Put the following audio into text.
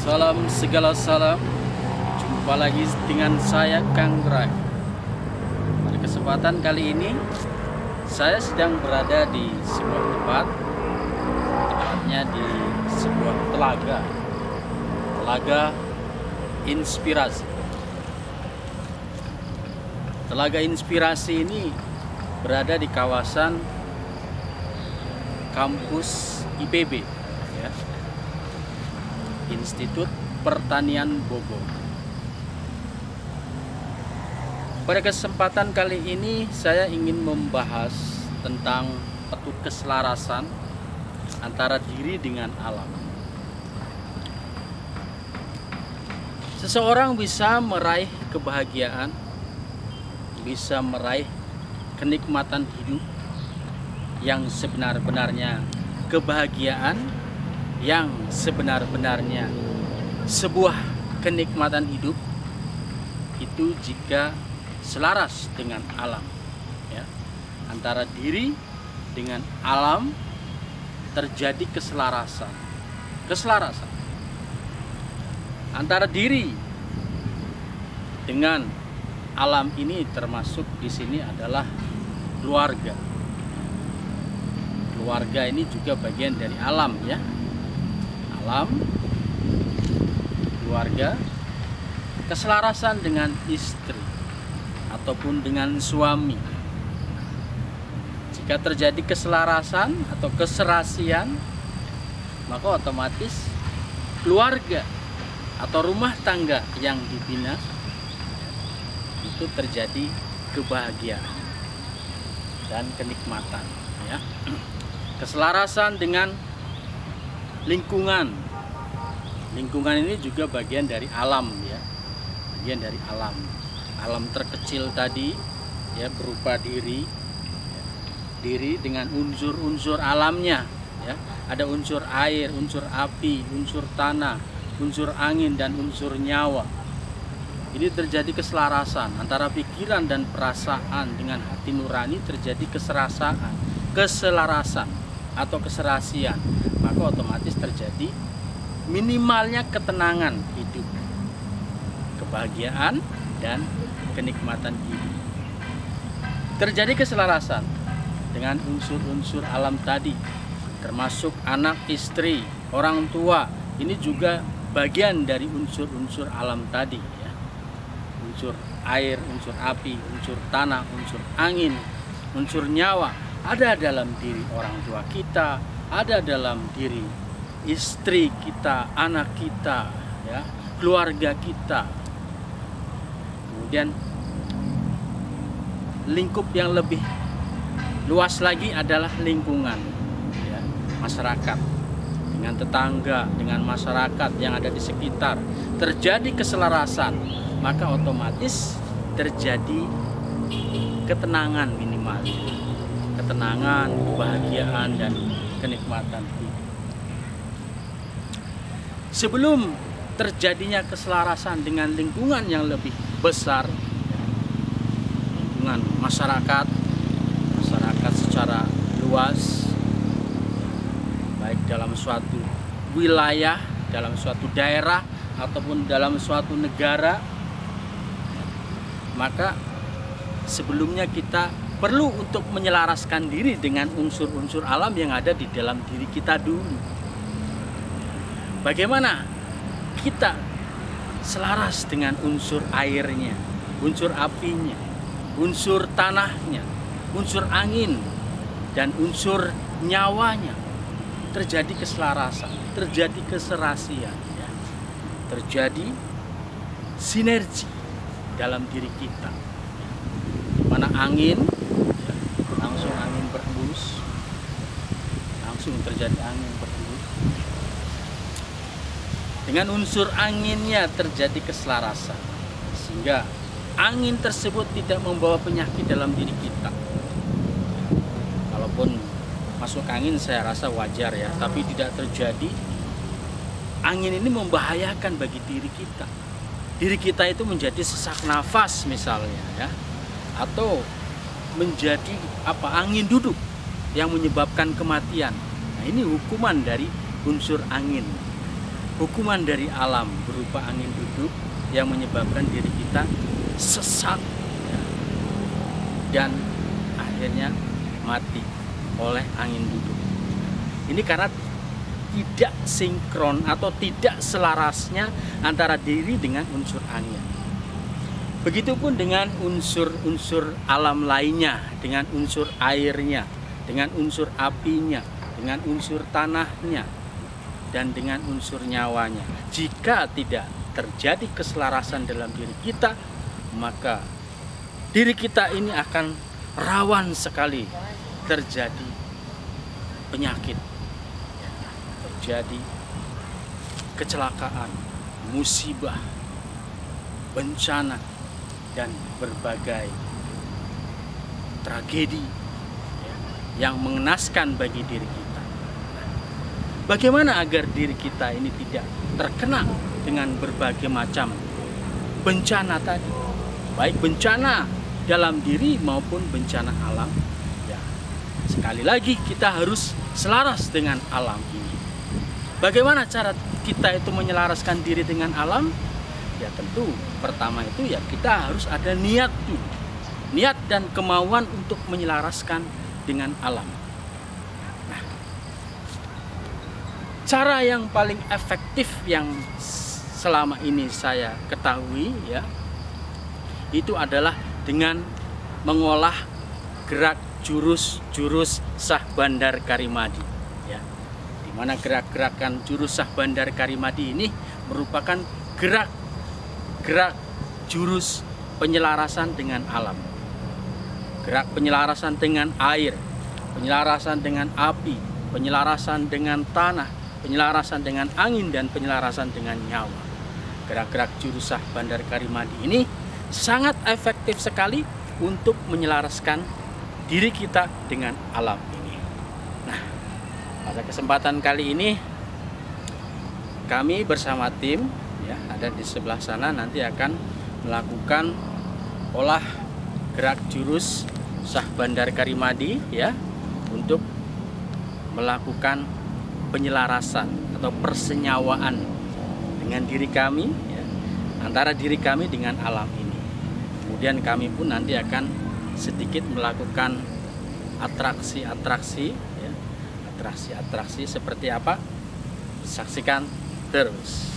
Salam segala salam. Jumpa lagi dengan saya Kang Rai. Pada kesempatan kali ini saya sedang berada di sebuah tempat, tepatnya di sebuah telaga inspirasi. Telaga inspirasi ini berada di kawasan kampus IPB, ya. Institut Pertanian Bogor. Pada kesempatan kali ini saya ingin membahas tentang petut keselarasan antara diri dengan alam. Seseorang bisa meraih kebahagiaan, bisa meraih kenikmatan hidup yang sebenar-benarnya, kebahagiaan yang sebenar-benarnya, sebuah kenikmatan hidup itu jika selaras dengan alam, ya. Antara diri dengan alam terjadi keselarasan antara diri dengan alam ini, termasuk di sini adalah keluarga. Keluarga ini juga bagian dari alam, ya. Alam, keluarga, keselarasan dengan istri ataupun dengan suami. Jika terjadi keselarasan atau keserasian, maka otomatis keluarga atau rumah tangga yang dibina itu terjadi kebahagiaan dan kenikmatan, ya. Keselarasan dengan lingkungan ini juga bagian dari alam, ya. Bagian dari alam terkecil tadi, ya, berupa diri, ya. Diri dengan unsur-unsur alamnya, ya. Ada unsur air, unsur api, unsur tanah, unsur angin, dan unsur nyawa. Ini terjadi keselarasan antara pikiran dan perasaan dengan hati nurani, terjadi keselarasan atau keserasian, maka otomatis terjadi minimalnya ketenangan hidup, kebahagiaan dan kenikmatan hidup. Terjadi keselarasan dengan unsur-unsur alam tadi, termasuk anak, istri, orang tua. Ini juga bagian dari unsur-unsur alam tadi, ya. Unsur air, unsur api, unsur tanah, unsur angin, unsur nyawa ada dalam diri orang tua kita, ada dalam diri istri kita, anak kita, ya, keluarga kita. Kemudian lingkup yang lebih luas lagi adalah lingkungan, ya, masyarakat, dengan tetangga, dengan masyarakat yang ada di sekitar. Terjadi keselarasan, maka otomatis terjadi ketenangan minimal. Ketenangan, kebahagiaan, dan kenikmatan hidup. Sebelum terjadinya keselarasan dengan lingkungan yang lebih besar, lingkungan masyarakat secara luas, baik dalam suatu wilayah, dalam suatu daerah, ataupun dalam suatu negara, maka sebelumnya kita perlu untuk menyelaraskan diri dengan unsur-unsur alam yang ada di dalam diri kita dulu. Bagaimana kita selaras dengan unsur airnya, unsur apinya, unsur tanahnya, unsur angin, dan unsur nyawanya. Terjadi keselarasan, terjadi keserasian, ya. Terjadi sinergi dalam diri kita. Mana angin, ya, langsung angin berhembus, langsung terjadi angin berhembus. Dengan unsur anginnya terjadi keselarasan, sehingga angin tersebut tidak membawa penyakit dalam diri kita. Kalaupun masuk angin saya rasa wajar, ya, tapi tidak terjadi. Angin ini membahayakan bagi diri kita. Diri kita itu menjadi sesak nafas misalnya, ya, atau menjadi angin duduk yang menyebabkan kematian. Nah, ini hukuman dari unsur angin. hukuman dari alam berupa angin duduk yang menyebabkan diri kita sesat, ya, dan akhirnya mati oleh angin duduk. Ini karena tidak sinkron atau tidak selarasnya antara diri dengan unsur angin. Begitupun dengan unsur-unsur alam lainnya, dengan unsur airnya, dengan unsur apinya, dengan unsur tanahnya, dan dengan unsur nyawanya. Jika tidak terjadi keselarasan dalam diri kita, maka diri kita ini akan rawan sekali terjadi penyakit, terjadi kecelakaan, musibah, bencana, dan berbagai tragedi yang mengenaskan bagi diri kita. Bagaimana agar diri kita ini tidak terkena dengan berbagai macam bencana tadi, baik bencana dalam diri maupun bencana alam? Ya, sekali lagi kita harus selaras dengan alam ini. Bagaimana cara kita itu menyelaraskan diri dengan alam? Ya tentu pertama itu ya kita harus ada niat dulu. Niat dan kemauan untuk menyelaraskan dengan alam. Nah, cara yang paling efektif yang selama ini saya ketahui ya, itu adalah dengan mengolah gerak jurus Sah Bandar Karimadi. Ya, di mana gerak-gerakan jurus Sah Bandar Karimadi ini merupakan gerak jurus penyelarasan dengan alam. Gerak penyelarasan dengan air, penyelarasan dengan api, penyelarasan dengan tanah, penyelarasan dengan angin, dan penyelarasan dengan nyawa. Gerak-gerak jurus Sah Bandar Karimadi ini sangat efektif sekali untuk menyelaraskan diri kita dengan alam ini. Nah, pada kesempatan kali ini kami bersama tim ya ada di sebelah sana nanti akan melakukan olah gerak jurus Sah Bandar Karimadi ya, untuk melakukan penyelarasan atau persenyawaan dengan diri kami ya, antara diri kami dengan alam ini. Kemudian kami pun nanti akan sedikit melakukan atraksi-atraksi ya, atraksi-atraksi seperti apa? Saksikan terus.